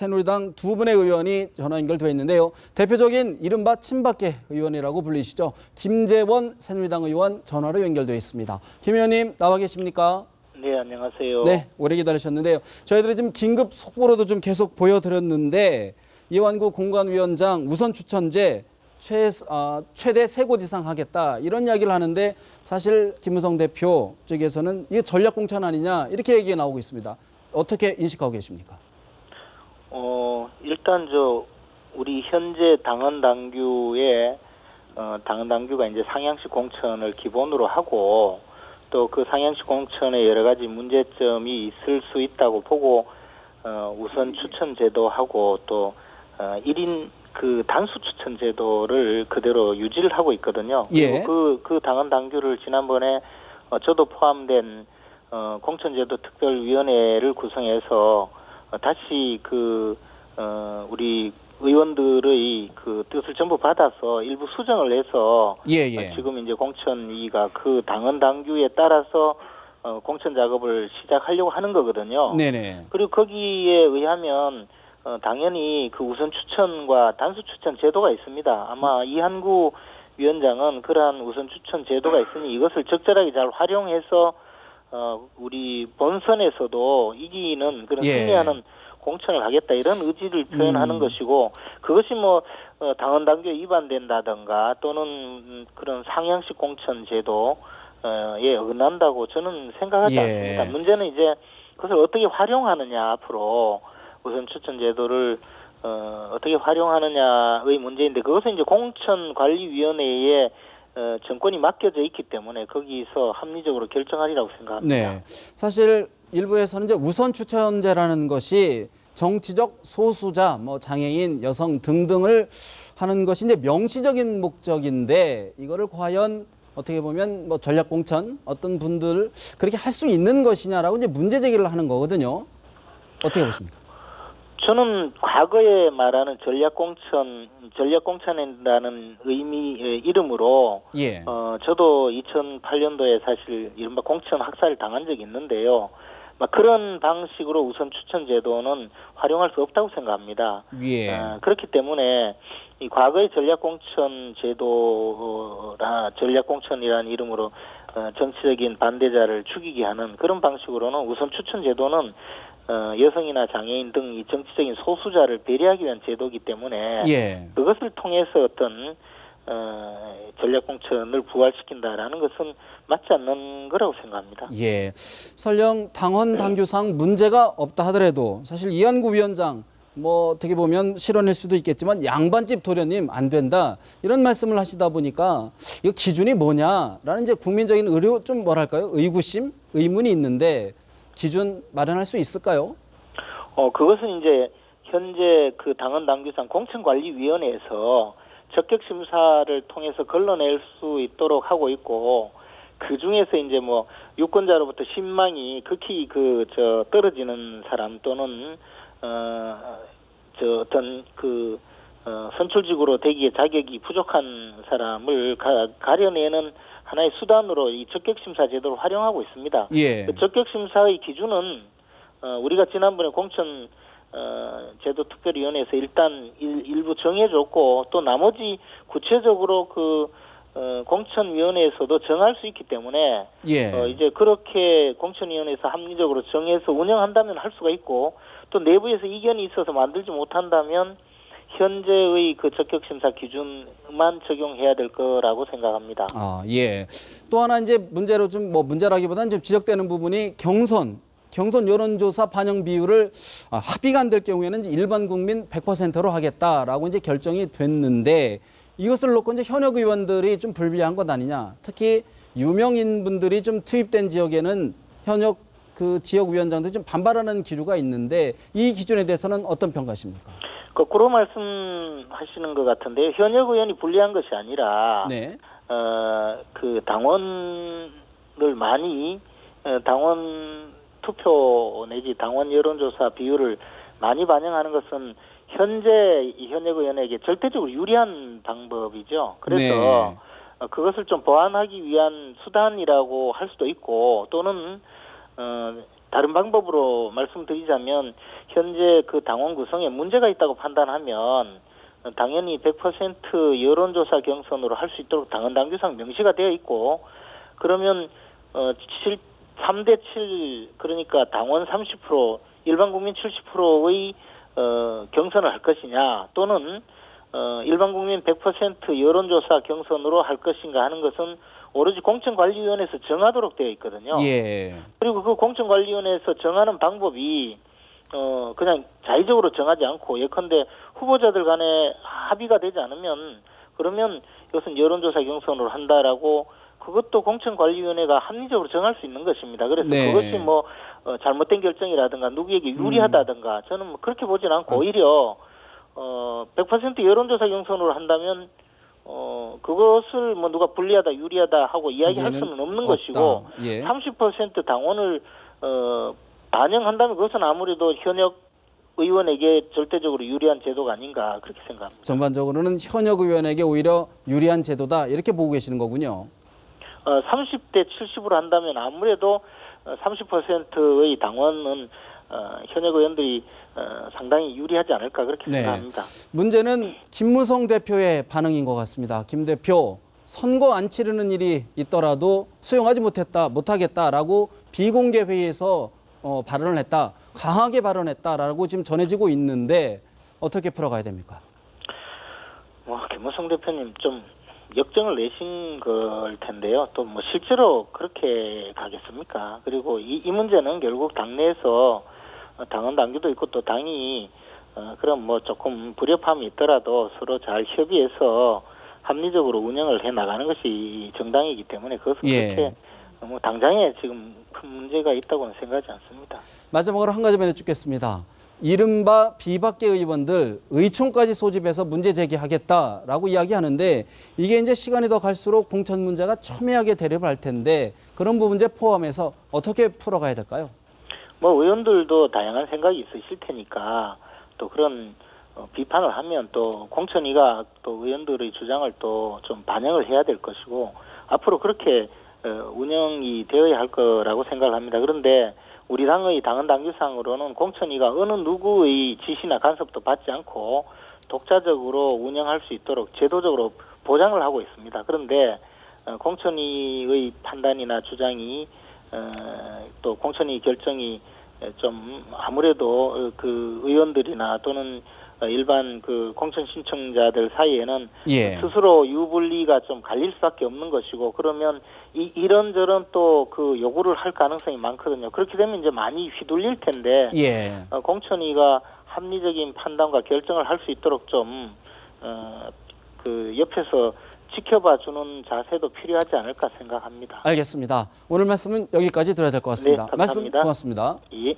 새누리당 두 분의 의원이 전화 연결되어 있는데요. 대표적인 이른바 친박계 의원이라고 불리시죠. 김재원 새누리당 의원 전화로 연결되어 있습니다. 김 의원님 나와 계십니까? 네, 안녕하세요. 네, 오래 기다리셨는데요. 저희들이 지금 긴급 속보로도 좀 계속 보여드렸는데 이완구 공관위원장 우선 추천제 최대 3곳 이상 하겠다 이런 이야기를 하는데 사실 김무성 대표 쪽에서는 이게 전략공천 아니냐 이렇게 얘기가 나오고 있습니다. 어떻게 인식하고 계십니까? 일단 우리 현재 당헌 당규에 당헌 당규가 이제 상향식 공천을 기본으로 하고 또 그 상향식 공천에 여러 가지 문제점이 있을 수 있다고 보고 우선 추천 제도하고 또 1인 그 단수 추천 제도를 그대로 유지를 하고 있거든요. 예. 그리고 그 당헌 당규를 지난번에 저도 포함된 공천제도 특별위원회를 구성해서 다시 우리 의원들의 그 뜻을 전부 받아서 일부 수정을 해서 지금 이제 공천위가 그 당헌 당규에 따라서 공천 작업을 시작하려고 하는 거거든요. 네네. 그리고 거기에 의하면 당연히 그 우선 추천과 단수 추천 제도가 있습니다. 아마 이한구 위원장은 그러한 우선 추천 제도가 있으니 이것을 적절하게 잘 활용해서 우리 본선에서도 이기는 그런 승리하는 공천을 하겠다 이런 의지를 표현하는 것이고 그것이 당헌 당규에 위반된다든가 또는 그런 상향식 공천 제도에 어긋난다고 저는 생각하지 않습니다. 문제는 이제 그것을 어떻게 활용하느냐 앞으로 우선 추천 제도를 어떻게 활용하느냐의 문제인데 그것은 이제 공천관리위원회에 정권이 맡겨져 있기 때문에 거기서 합리적으로 결정하리라고 생각합니다. 네, 사실 일부에서는 이제 우선 추천제라는 것이 정치적 소수자, 장애인, 여성 등등을 하는 것이 이제 명시적인 목적인데 이거를 과연 어떻게 보면 전략 공천 어떤 분들 그렇게 할 수 있는 것이냐라고 이제 문제 제기를 하는 거거든요. 어떻게 보십니까? 저는 과거에 말하는 전략공천이라는 의미의 이름으로 저도 2008년도에 사실 이른바 공천 학살을 당한 적이 있는데요. 그런 방식으로 우선 추천 제도는 활용할 수 없다고 생각합니다. 그렇기 때문에 이 과거의 전략공천 전략공천이라는 이름으로 정치적인 반대자를 죽이게 하는 그런 방식으로는 우선 추천 제도는 여성이나 장애인 등 이 정치적인 소수자를 배려하기 위한 제도이기 때문에 그것을 통해서 어떤 전략공천을 부활시킨다라는 것은 맞지 않는 거라고 생각합니다. 설령 당헌 당규상 문제가 없다 하더라도 사실 이한구 위원장 어떻게 보면 실언일 수도 있겠지만 양반집 도련님 안 된다 이런 말씀을 하시다 보니까 이거 기준이 뭐냐라는 이제 국민적인 좀 의구심, 의문이 있는데 기준 마련할 수 있을까요? 그것은 이제 현재 그 당헌 당규상 공천관리위원회에서 적격 심사를 통해서 걸러낼 수 있도록 하고 있고 그 중에서 이제 유권자로부터 신망이 극히 떨어지는 사람 또는 어떤 선출직으로 되기에 자격이 부족한 사람을 가려내는 하나의 수단으로 이 적격심사 제도를 활용하고 있습니다. 그 적격심사의 기준은 우리가 지난번에 공천 제도 특별위원회에서 일단 일부 정해줬고 또 나머지 구체적으로 공천위원회에서도 정할 수 있기 때문에 이제 그렇게 공천위원회에서 합리적으로 정해서 운영한다면 할 수가 있고 또 내부에서 이견이 있어서 만들지 못한다면 현재의 그 적격심사 기준만 적용해야 될 거라고 생각합니다. 또 하나 이제 문제로 문제라기보다는 좀 지적되는 부분이 경선 여론조사 반영 비율을 합의가 안 될 경우에는 일반 국민 100%로 하겠다라고 이제 결정이 됐는데 이것을 놓고 이제 현역 의원들이 좀 불리한 것 아니냐. 특히 유명인 분들이 좀 투입된 지역에는 현역 그 지역 위원장들이 좀 반발하는 기류가 있는데 이 기준에 대해서는 어떤 평가십니까? 거꾸로 말씀하시는 것 같은데 현역 의원이 불리한 것이 아니라 그 당원을 많이 당원 투표 내지 당원 여론조사 비율을 많이 반영하는 것은 현재 이 현역 의원에게 절대적으로 유리한 방법이죠. 그래서 그것을 좀 보완하기 위한 수단이라고 할 수도 있고 또는 다른 방법으로 말씀드리자면 현재 그 당원 구성에 문제가 있다고 판단하면 당연히 100% 여론조사 경선으로 할 수 있도록 당헌 당규상 명시가 되어 있고 그러면 3대 7 그러니까 당원 30% 일반 국민 70%의 경선을 할 것이냐 또는 일반 국민 100% 여론조사 경선으로 할 것인가 하는 것은 오로지 공천관리위원회에서 정하도록 되어 있거든요. 예. 그리고 그 공천관리위원회에서 정하는 방법이 그냥 자의적으로 정하지 않고 예컨대 후보자들 간에 합의가 되지 않으면 그러면 이것은 여론조사 경선으로 한다라고 그것도 공천관리위원회가 합리적으로 정할 수 있는 것입니다. 그래서 네. 그것이 뭐 잘못된 결정이라든가 누구에게 유리하다든가 저는 뭐 그렇게 보진 않고 오히려 100% 여론조사 경선으로 한다면 그것을 뭐 누가 불리하다 유리하다 하고 이야기할 수는 없는 없다. 것이고 예. 30% 당원을 반영한다면 그것은 아무래도 현역 의원에게 절대적으로 유리한 제도가 아닌가 그렇게 생각합니다. 전반적으로는 현역 의원에게 오히려 유리한 제도다 이렇게 보고 계시는 거군요. 30대 70으로 한다면 아무래도 30%의 당원은 현역 의원들이 상당히 유리하지 않을까 그렇게 네. 생각합니다. 문제는 김무성 대표의 반응인 것 같습니다. 김 대표 선거 안 치르는 일이 있더라도 수용하지 못하겠다라고 비공개 회의에서 발언을 했다. 강하게 발언했다라고 지금 전해지고 있는데 어떻게 풀어가야 됩니까? 김무성 대표님 좀 역정을 내신 걸 텐데요. 또 뭐 실제로 그렇게 가겠습니까? 그리고 이 문제는 결국 당내에서 당헌 당규도 있고 또 당이 그럼 뭐 조금 불협함이 있더라도 서로 잘 협의해서 합리적으로 운영을 해 나가는 것이 정당이기 때문에 그것은 그렇게 뭐 당장에 지금 큰 문제가 있다고는 생각하지 않습니다. 마지막으로 한 가지만 여쭙겠습니다. 이른바 비박계 의원들 의총까지 소집해서 문제 제기하겠다라고 이야기하는데 이게 이제 시간이 더 갈수록 공천 문제가 첨예하게 대립할 텐데 그런 부분제 포함해서 어떻게 풀어가야 될까요? 뭐 의원들도 다양한 생각이 있으실 테니까 또 그런 비판을 하면 또 공천위가 또 의원들의 주장을 또 좀 반영을 해야 될 것이고 앞으로 그렇게 운영이 되어야 할 거라고 생각을 합니다. 그런데 우리 당의 당헌 당규상으로는 공천위가 어느 누구의 지시나 간섭도 받지 않고 독자적으로 운영할 수 있도록 제도적으로 보장을 하고 있습니다. 그런데 공천위의 판단이나 주장이 또 공천위 결정이 좀 아무래도 그 의원들이나 또는 일반 그 공천 신청자들 사이에는 스스로 유불리가 좀 갈릴 수밖에 없는 것이고 그러면 이런저런 또 그 요구를 할 가능성이 많거든요. 그렇게 되면 이제 많이 휘둘릴 텐데 공천위가 합리적인 판단과 결정을 할 수 있도록 좀 그 옆에서 지켜봐 주는 자세도 필요하지 않을까 생각합니다. 알겠습니다. 오늘 말씀은 여기까지 들어야 될 것 같습니다. 네, 감사합니다. 말씀 고맙습니다. 예.